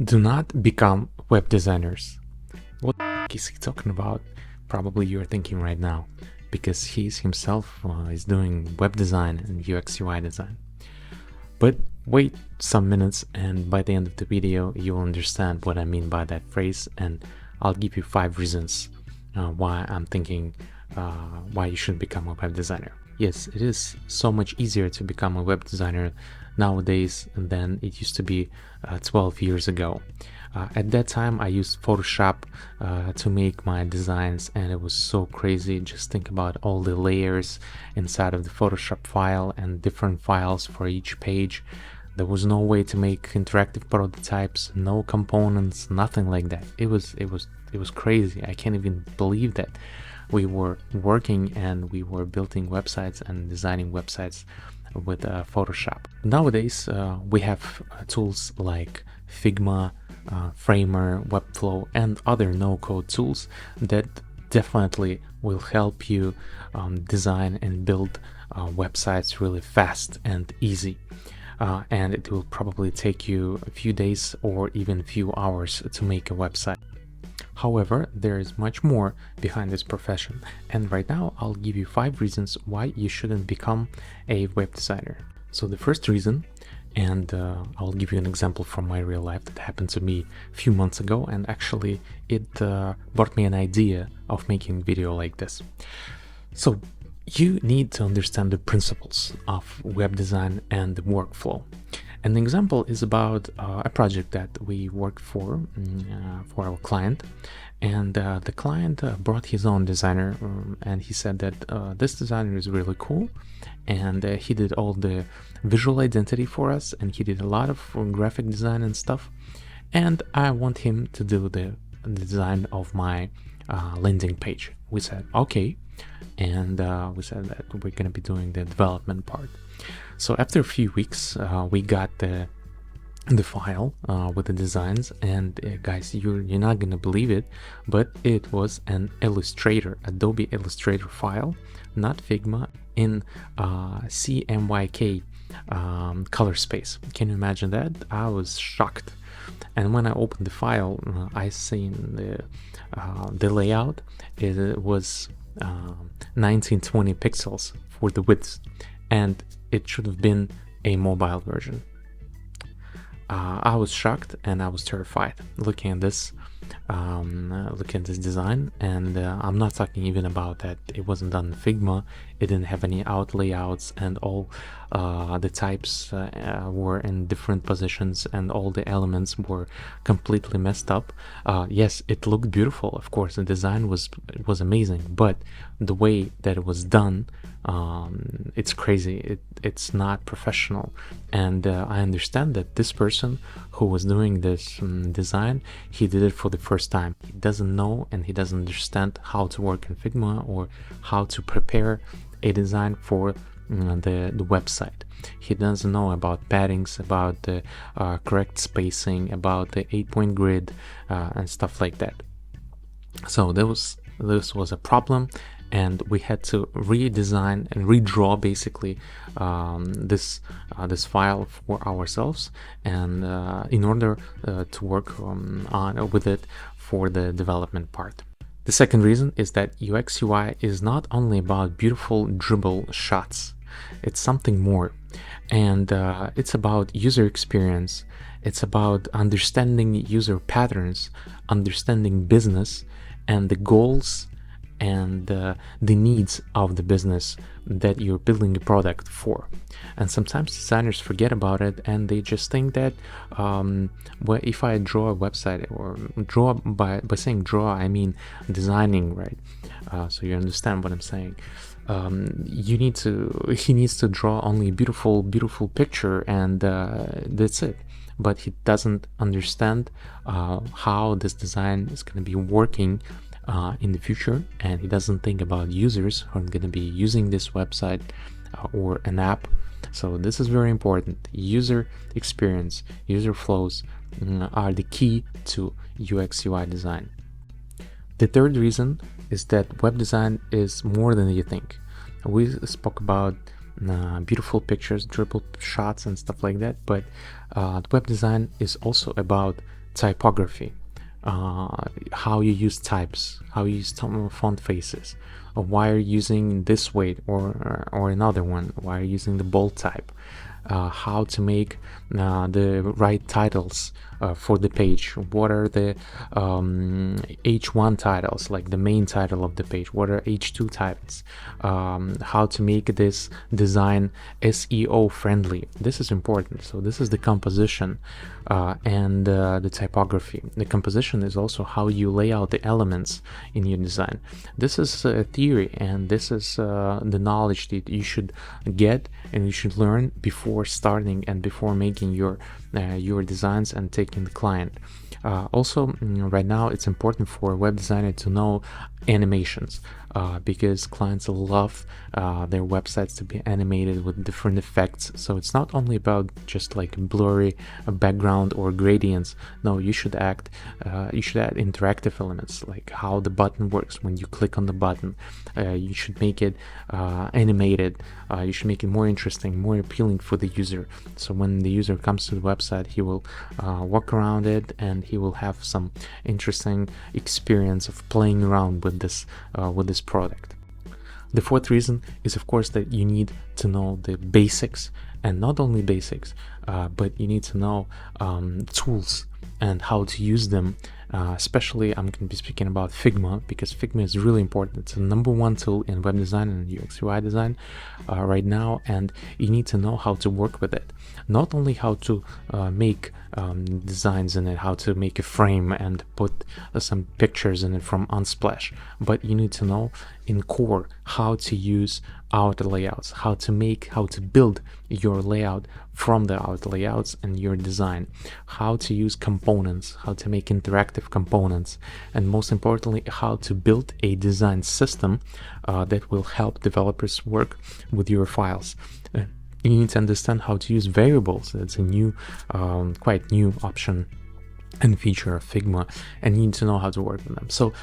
Do not become web designers. What the heck is he talking about? Probably you're thinking right now, because he himself is doing web design and UX UI design. But wait some minutes, and by the end of the video you'll understand what I mean by that phrase, and I'll give you 5 reasons why I'm thinking why you should become a web designer. Yes, it is so much easier to become a web designer nowadays than it used to be 12 years ago. At that time I used Photoshop to make my designs, and it was so crazy. Just think about all the layers inside of the Photoshop file and different files for each page. There was no way to make interactive prototypes, no components, nothing like that. It was crazy. I can't even believe that we were working and we were building websites and designing websites with Photoshop. Nowadays we have tools like Figma, Framer, Webflow, and other no-code tools that definitely will help you design and build websites really fast and easy. And it will probably take you a few days or even a few hours to make a website. However, there is much more behind this profession, and right now I'll give you 5 reasons why you shouldn't become a web designer. So the first reason, and I'll give you an example from my real life that happened to me a few months ago, and actually it brought me an idea of making a video like this. So you need to understand the principles of web design and the workflow. An example is about a project that we worked for our client, and the client brought his own designer, and he said that this designer is really cool, and he did all the visual identity for us, and he did a lot of graphic design and stuff, and I want him to do the design of my landing page. We said okay, and we said that we're going to be doing the development part. So after a few weeks we got the file with the designs, and guys, you're not gonna believe it, but it was an Illustrator, Adobe Illustrator file, not Figma, in CMYK color space. Can you imagine that? I was shocked. And when I opened the file, I seen the layout. It was 1920 pixels for the width, and it should have been a mobile version. I was shocked and I was terrified looking at this design, and I'm not talking even about that it wasn't done in Figma. It didn't have any out layouts, and all the types were in different positions, and all the elements were completely messed up. Yes, it looked beautiful, of course, the design was amazing, but the way that it was done, it's crazy. It's not professional, and I understand that this person who was doing this design, he did it for the first time. He doesn't know and he doesn't understand how to work in Figma or how to prepare a design for the website. He doesn't know about paddings, about the correct spacing, about the 8-point grid and stuff like that. So this was a problem, and we had to redesign and redraw basically this file for ourselves, and in order to work with it for the development part. The second reason is that UX UI is not only about beautiful dribble shots, it's something more, and it's about user experience. It's about understanding user patterns, understanding business and the goals and the needs of the business that you're building a product for. And sometimes designers forget about it, and they just think that well, if I draw a website, or draw, by saying draw I mean designing, right? So you understand what I'm saying. He needs to draw only a beautiful picture, and that's it. But he doesn't understand how this design is going to be working in the future, and he doesn't think about users who are going to be using this website or an app. So this is very important. User experience, user flows are the key to UX UI design. The third reason is that web design is more than you think. We spoke about beautiful pictures, dribble shots and stuff like that, but web design is also about typography, how you use types, how you use font faces, or why you're using this weight or another one, why you're using the bold type, how to make the right titles for the page, what are the H1 titles, like the main title of the page, what are H2 titles, how to make this design SEO friendly. This is important. So this is the composition and the typography. The composition is also how you lay out the elements in your design. This is a theory, and this is the knowledge that you should get and you should learn before starting and before making your designs and taking the client. Also, right now it's important for a web designer to know animations, because clients love their websites to be animated with different effects. So it's not only about just like blurry background or gradients. No, you should add interactive elements, like how the button works when you click on the button. You should make it animated. You should make it more interesting, more appealing for the user. So when the user comes to the website, he will walk around it and he will have some interesting experience of playing around with this product. The fourth reason is, of course, that you need to know the basics, and not only basics, but you need to know tools and how to use them. Especially I'm going to be speaking about Figma, because Figma is really important. It's the #1 tool in web design and UX UI design right now, and you need to know how to work with it. Not only how to make designs in it, how to make a frame and put some pictures in it from Unsplash, but you need to know in core how to use outer layouts, how to build your layout from the outer layouts and your design, how to use components, how to make interactive components, and most importantly, how to build a design system that will help developers work with your files. You need to understand how to use variables. It's a new, quite new option and feature of Figma, and you need to know how to work with them. So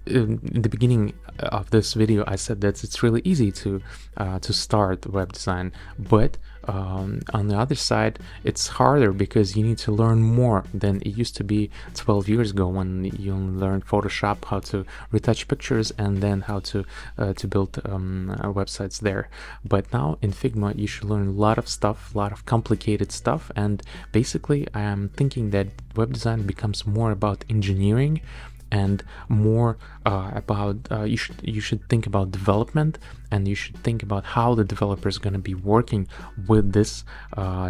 in the beginning of this video, I said that it's really easy to start web design, but on the other side, it's harder because you need to learn more than it used to be 12 years ago, when you learned Photoshop, how to retouch pictures, and then how to build websites there. But now in Figma, you should learn a lot of stuff, a lot of complicated stuff, and basically I am thinking that web design becomes more about engineering and more about you should think about development, and you should think about how the developer is going to be working with this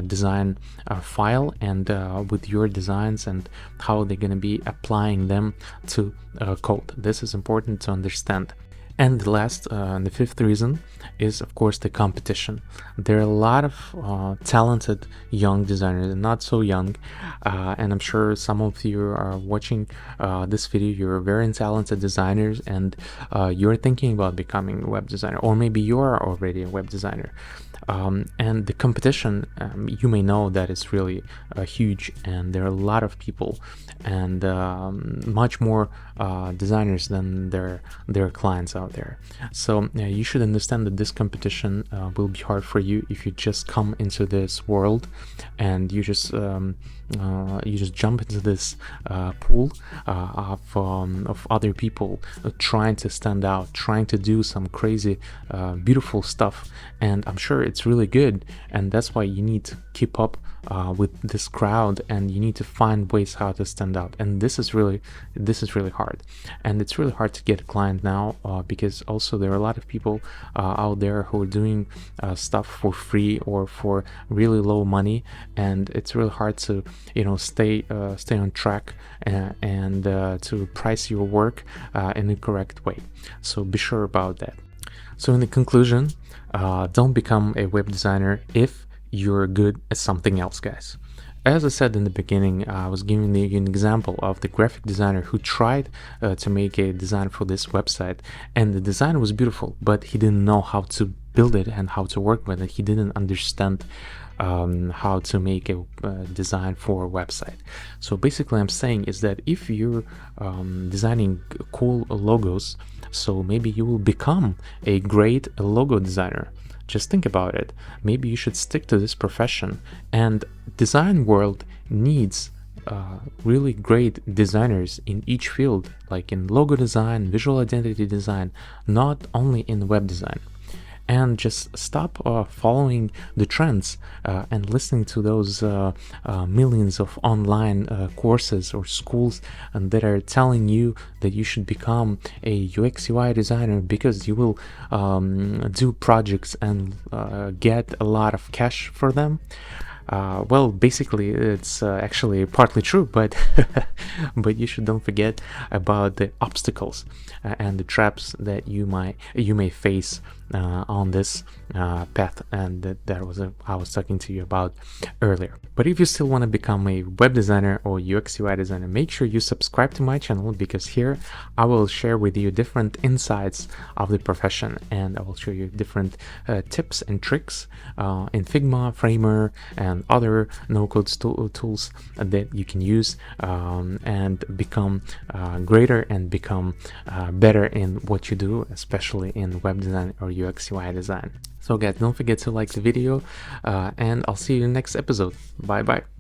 design file and with your designs, and how they're going to be applying them to code. This is important to understand. And the last, the fifth reason is, of course, the competition. There are a lot of talented young designers, and not so young, and I'm sure some of you are watching this video, you're very talented designers, and you're thinking about becoming a web designer, or maybe you are already a web designer. And the competition, you may know that it's really huge, and there are a lot of people, and much more designers than their clients out there. So you should understand that this competition will be hard for you if you just come into this world and you just jump into this pool of other people trying to stand out, trying to do some crazy beautiful stuff. And I'm sure it's really good, and that's why you need to keep up with this crowd, and you need to find ways how to stand out. And this is really hard, and it's really hard to get a client now, because also there are a lot of people out there who are doing stuff for free or for really low money, and it's really hard to stay on track and to price your work in the correct way. So be sure about that. So in the conclusion, don't become a web designer if you're good at something else, guys. As I said in the beginning, I was giving you an example of the graphic designer who tried to make a design for this website, and the design was beautiful, but he didn't know how to build it and how to work with it. He didn't understand how to make a design for a website. So basically I'm saying is that if you're designing cool logos, so maybe you will become a great logo designer. Just think about it. Maybe you should stick to this profession, and design world needs really great designers in each field, like in logo design, visual identity design, not only in web design. And just stop following the trends and listening to those millions of online courses or schools that are telling you that you should become a UX UI designer because you will do projects and get a lot of cash for them. Well, basically, it's actually partly true, but but you should don't forget about the obstacles and the traps that you may face on this path, and that was I was talking to you about earlier. But if you still want to become a web designer or UX UI designer, make sure you subscribe to my channel, because here I will share with you different insights of the profession, and I will show you different tips and tricks in Figma, Framer, and other no-code tools that you can use and become greater and become better in what you do, especially in web design or UX UI design. So guys, don't forget to like the video and I'll see you in the next episode. Bye bye.